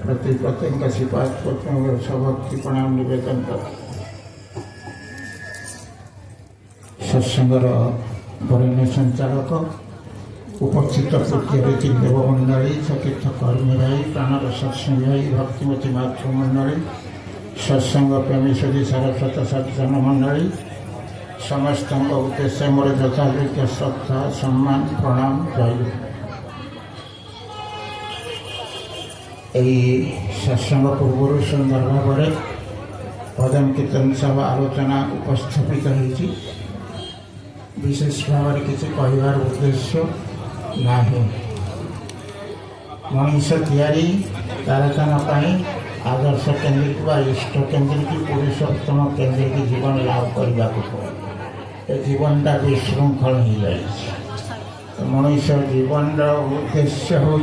प्रति प्रत्येक सिपात सभक्ति प्रणाम निवेदन कर सत्संगर वरेण्य संचालक उपस्थित पूज्य देवमंडली सतीर्थ कर्मी भाई प्राणर सत्संग भाई भक्तिमती मातृमंडली सत्संग प्रेमी सदी सारस्वत सज्जन मंडली समस्त उद्देश्य मोर यथायोग्य श्रद्धा सम्मान प्रणाम जय सत्संग पूर्व सुंदर भाव पदम कीर्तन सभा आलोचना उपस्थापित होती विशेष भाव किसी कहबार उद्देश्य ना मनुष्य तैयारी कारखाना आदर्श केन्द्रिक व इष्ट केन्द्रिक पुरुषोत्तम केन्द्रिक जीवन लाभ करने को जीवनटा विशृंखल हो जाए मनुष्य जीवन उद्देश्य हूँ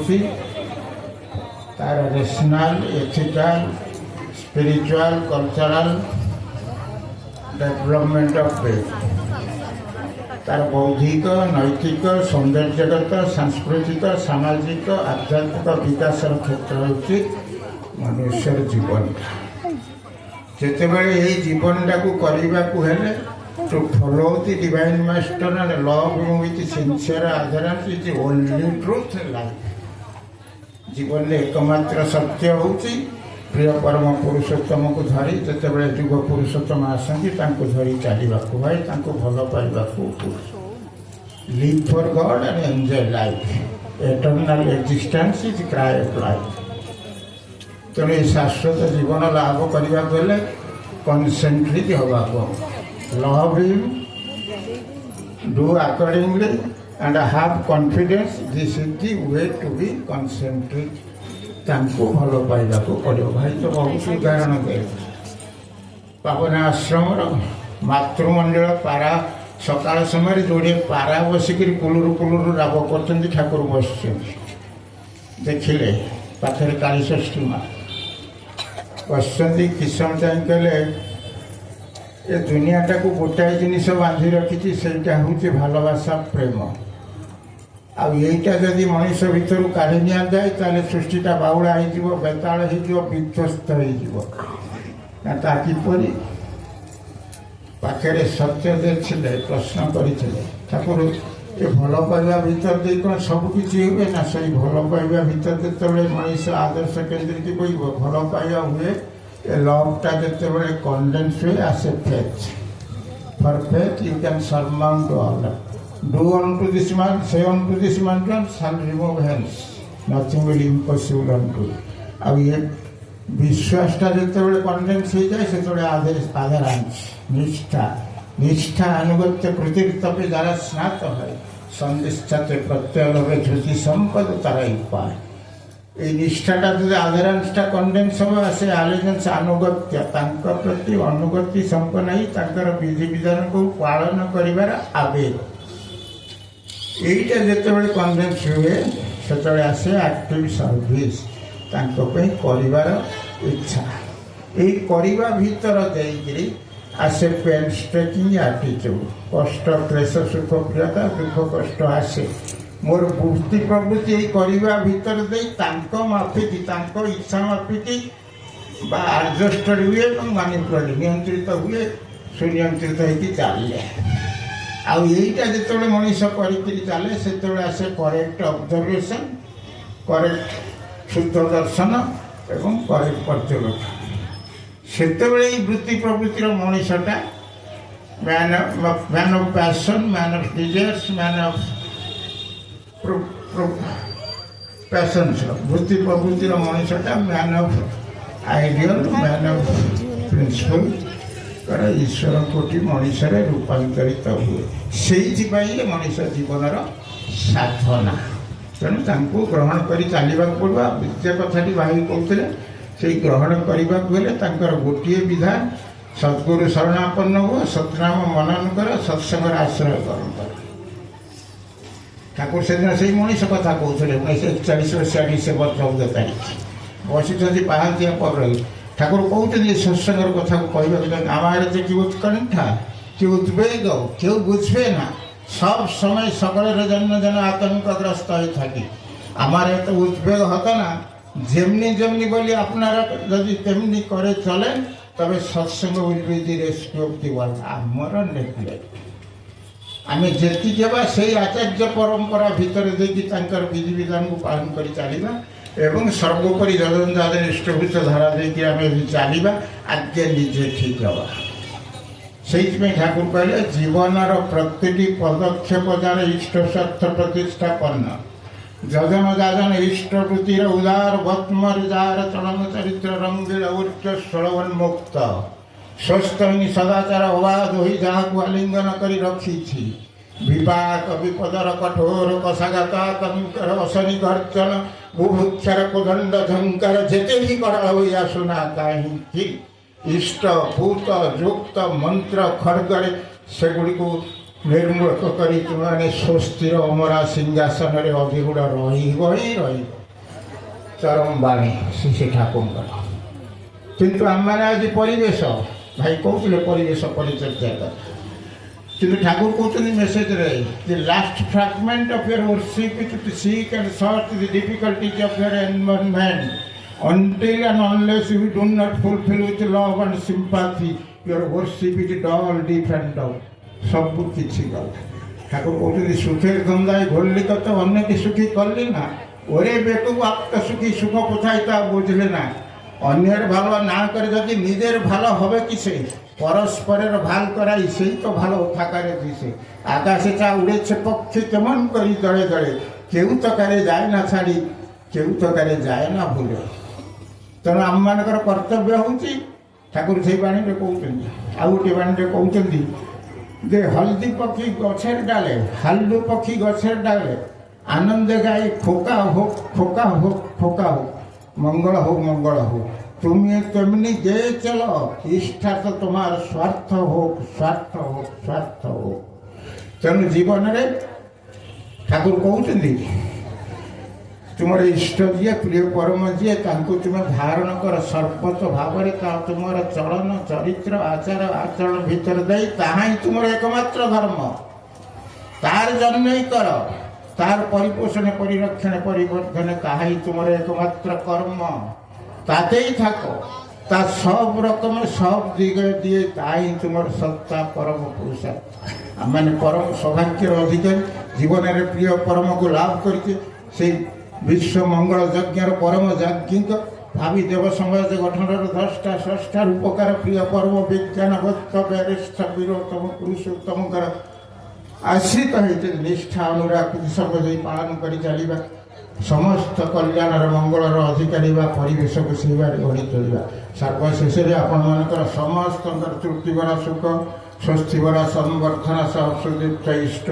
तार rational ethical spiritual cultural development of faith तार बौद्धिक नैतिक सौंदर्यगत सांस्कृतिक सामाजिक आध्यात्मिक विकास क्षेत्र होची मनुष्यर जीवन जिते बड़े यही जीवनटा को करने को हेले to follow the divine master and love with sincere adherence is only truth life जीवन में एकमात्र सत्य होची प्रिय परम पुरुषोत्तम को धरी जिते बड़े जुग पुरुषोत्तम आसती धरी चलने भाई भल पाइबा live for God and enjoy life eternal existence is cry of life तेणु शाश्वत जीवन लाभ करने को कनसेंट्रिक होगा love him do accordingly and have confidence this is the way to be concentric भल पाइबा पड़ो भाई तो बहुत उदाहरण दे पावन आश्रम मातृमंडल पारा सकाल समय जोड़े पारा बसिक कुलूर कुलूर राग कर ठाकुर बस देखिले पाखे कालीष्ठी माँ बस किसम चाह कले ये दुनियाटा को गोटाए जिनिस बांधि रखी से भालबासा प्रेम आईटा जदि मनुष्य भितर काढ़ी नि जाए ताले सृष्टिटा बाउड़ा हो बेताल हो विध्वस्त होपरी पाखे सत्य देखिले प्रश्न करते ठाकुर ये भल पाइबा भीतर दे कौन सबकि हुए ना से भल पाइबा भीतर जो मनुष्य आदर्श केन्द्रिक बोब भल पाइबा हुए ए लवटा जो कंडेन्स हुए as a faith for faith you can surmount all do unto this man say unto this mountain shall remove hence nothing will impossible unto अब ये विश्वासटा जो कंडेन्स हो जाए से आदरांश निष्ठा निष्ठा अनुगत्य कृतिर्तपे द्वारा स्नात है संदिष्टाते प्रत्यय लभे झुति संपद तारा उपाय ये निष्ठाटा जो आदरांशटा कंडेन्स हो से आलिजेंस अनुगत्य प्रति अनुगति संपन्न ही विधि विधान को पालन कर आवेग यहीटा जो कन्वेन्स हुए से आसे एक्टिव सर्विस कर इच्छा यही भीतर देकरी आसे पेनस्टेकिंग एटीट्यूड कष्ट क्लेश सुख प्रियता दुख कष्ट आसे मोर बुद्धि प्रवृत्ति यही करवा भीतर दे माफिक इच्छा माफिक एडजस्टेड हुए मानिपुलेट नियंत्रित हुए सुनियंत्रित होती चले आईटा जो मनुष्य कर चले से आसे करेक्ट ऑब्जर्वेशन करेक्ट शुद्ध दर्शन एवं करेक्ट पर्यवेक्षण से वृत्ति प्रवृत्तिर मनुष्यटा man of passion man of desires man of passion वृत्ति प्रवृत्तिर मनुष्यटा man of ideal man of principle ईश्वर कोटि मनुष्य रूपांतरित हुए से मनुष्य जीवन साधना तेणु ग्रहण कर चलवा पड़ा विद्या कथाटी भाई कहते से ग्रहण करने गोटे विधान सद्गुरु शरणापन्न हुआ सतनाम मनन कर सत्संग आश्रय ग्रहण कर ठाकुर से दिन से मनुष्य कथा कहते 1941 14 तारीख बसी पाहांतिया पर रही ठाकुर कहते सत्संगर कथा कहते आमार कि उत्कंठा कि उद्वेग क्यों बुझे ना सब समय सकल जन जन आतंकग्रस्त हो थी आमार तो उद्वेग हतो ना যেমনি যেমনি বলি আপনারা যদি তেমনি করে চলেন তবে সৎসঙ্গ will be the rescue of the world. আমার নেগলেক্ট আমি ଯେତିକି ହେବା ସେଇ ଆଚାର୍ଯ୍ୟ ପରମ୍ପରା ଭିତରେ ଦେଇକି ତାଙ୍କର ବିଧିବିଧାନକୁ ପାଳନ କରି ଚାଲିବା ଏବଂ ସର୍ବୋପରି ଯଜଞ୍ଜାତ ଇଷ୍ଟଭୂତ ଧାରା ଦେଇକି ଆମେ ଚାଲିବା, ଆଗେ ନିଜେ ଠିକ୍ ହେବା। ସେଇଥିପାଇଁ ଠାକୁର କହିଲେ ଜୀବନର ପ୍ରତିଟି ପଦକ୍ଷେପ ଯାର ଇଷ୍ଟ ସ୍ୱାର୍ଥ ପ୍ରତିଷ୍ଠାପନ୍ନ, ଯଜନ ଯାଜନ ଇଷ୍ଟବୃତ୍ତିର ଉଦାର ବତ୍ମର ଯାର ଚଳନ ଚରିତ୍ର ରଙ୍ଗୀଳ ଉଚ୍ଚ ଷୋଳବନ୍ମୁକ୍ତ ସ୍ୱସ୍ତହିନୀ ସଦାଚାର ଅବାଧ ହୋଇ ଯାହାକୁ ଆଲିଙ୍ଗନ କରି ରଖିଛି, ବିପାକ ବିପଦର କଠୋର କଷାଘାତ କଙ୍କର ଅଶନି ଗର୍ଜନ ବୁଭୁକ୍ଷର କୋଦଣ୍ଡ ଝଙ୍କାର ଯେତେ ବି କଡ଼ା ହୋଇ ଆସୁନା କାହିଁକି, ଇଷ୍ଟ ଭୂତ ଯୁକ୍ତ ମନ୍ତ୍ର ଖଡ଼ଗରେ ସେଗୁଡ଼ିକୁ ନିର୍ମୂଳକ କରି ତୁମମାନେ ସ୍ୱସ୍ତିର ଅମରା ସିଂହାସନରେ ଅଭିଗୁଡ଼ ରହିବ ହିଁ ରହିବ। ଚରମ ବାଣୀ ଶ୍ରୀ ଠାକୁରଙ୍କର। କିନ୍ତୁ ଆମମାନେ ଆଜି ପରିବେଶ, ଭାଇ କହୁଥିଲେ ପରିବେଶ ପରିଚର୍ଚ୍ୟା କଥା, କିନ୍ତୁ ଠାକୁର କହୁଛନ୍ତି ମେସେଜରେ the last fragment of your worship is to seek and sort the difficulties of your environment until and unless you do not fulfill with love and sympathy your worship is dull, deaf and dumb। ସବୁ କିଛି ଗଲା। ଠାକୁର କହୁଛନ୍ତି ସୁଖେর ଧନ୍ଦାয় ঘুরলি কত অনেক সুখী করলি না, ওরে বেকুব আত্ম সুখী সুখ কোথায় তা বুঝলে না। অন্যের ভালো না করে যদি নিজের ভালো হবে কিসে, পরস্পরের ভাল করাই সেই তো ভালো থাকারে দিছে। আকাশে চা উড়েছে পক্ষী কেমন করি দড়ে দড়ে, কেউ তো কারে যায় না ছাড়ি, কেউ তো কারে যায় না ভুলে। ତେଣୁ ଆମମାନଙ୍କର କର୍ତ୍ତବ୍ୟ ହେଉଛି, ଠାକୁର ସେଇ ବାଣୀରେ କହୁଛନ୍ତି। ଆଉ ଗୋଟିଏ ବାଣୀରେ କହୁଛନ୍ତି ଯେ ହଳଦୀ ପକ୍ଷୀ ଗଛରେ ଡାଳେ, ହାଲୁ ପକ୍ଷୀ ଗଛରେ ଡାଳେ, ଆନନ୍ଦ ଗାଇ ଖୋକା হোক খোকা হোক খোকা হোক, মঙ্গল হোক মঙ্গল হোক, তুমি তেমনি গেয়ে চলো, ইচ্ছা তো তোমার স্বার্থ হোক স্বার্থ হোক স্বার্থ হোক। তেଣୁ ଜୀବନରେ ଠାକୁର କହୁଛନ୍ତି ତୁମର ଇଷ୍ଟ ଯିଏ ପ୍ରିୟ ପରମ ଯିଏ ତାଙ୍କୁ ତୁମେ ଧାରଣ କର ସର୍ବତ ଭାବରେ, ତୁମର ଚଳନ ଚରିତ୍ର ଆଚାର ଆଚରଣ ଭିତରେ ଦେଇ ତାହା ହିଁ ତୁମର একমাত্র ଧର୍ମ। তার জন্যই কর, তার পরিপোষণে পরিরক্ষণে পরিবর্ধনে তাহাই তোমার একমাত্র কর্ম, তাতেই থাকো, তার সব রকমের সব দিকে দিয়ে তাই তোমার সত্তা পরম পুরুষার্থ। মানে পরম সৌভাগ্যের অধিকারী, জীবনের প্রিয় পরমକୁ লাভ করেছে সেই বিশ্ব মঙ্গল যজ্ঞর পরম যাজ্ঞিক ভাবি দেব সমাজ গঠনের দ্রষ্টা স্রষ্টার উপকার প্রিয় পরম বিজ্ঞান বত্ত ব্যারিষ্ঠ বীরতম পুরুষোত্তমଙ୍କର আশ্রিত হইতে নিষ্ঠা অনুরাগ সঙ্গ দেই পালন করে চালিবা, সমস্ত কল্যাণর মঙ্গলর অধিকারী বা পরিবেশକୁ সেইভাবে গড়ি তোলিবা। সর্বশেষে ଆପଣମାନଙ୍କର ସମସ୍ତଙ୍କର ତୃପ୍ତି ଭରା ସୁଖ, ସ୍ୱସ୍ତି ଭରା ସମ୍ବର୍ଦ୍ଧନା ସହ ସୁଦୀପ୍ତ ଇଷ୍ଟ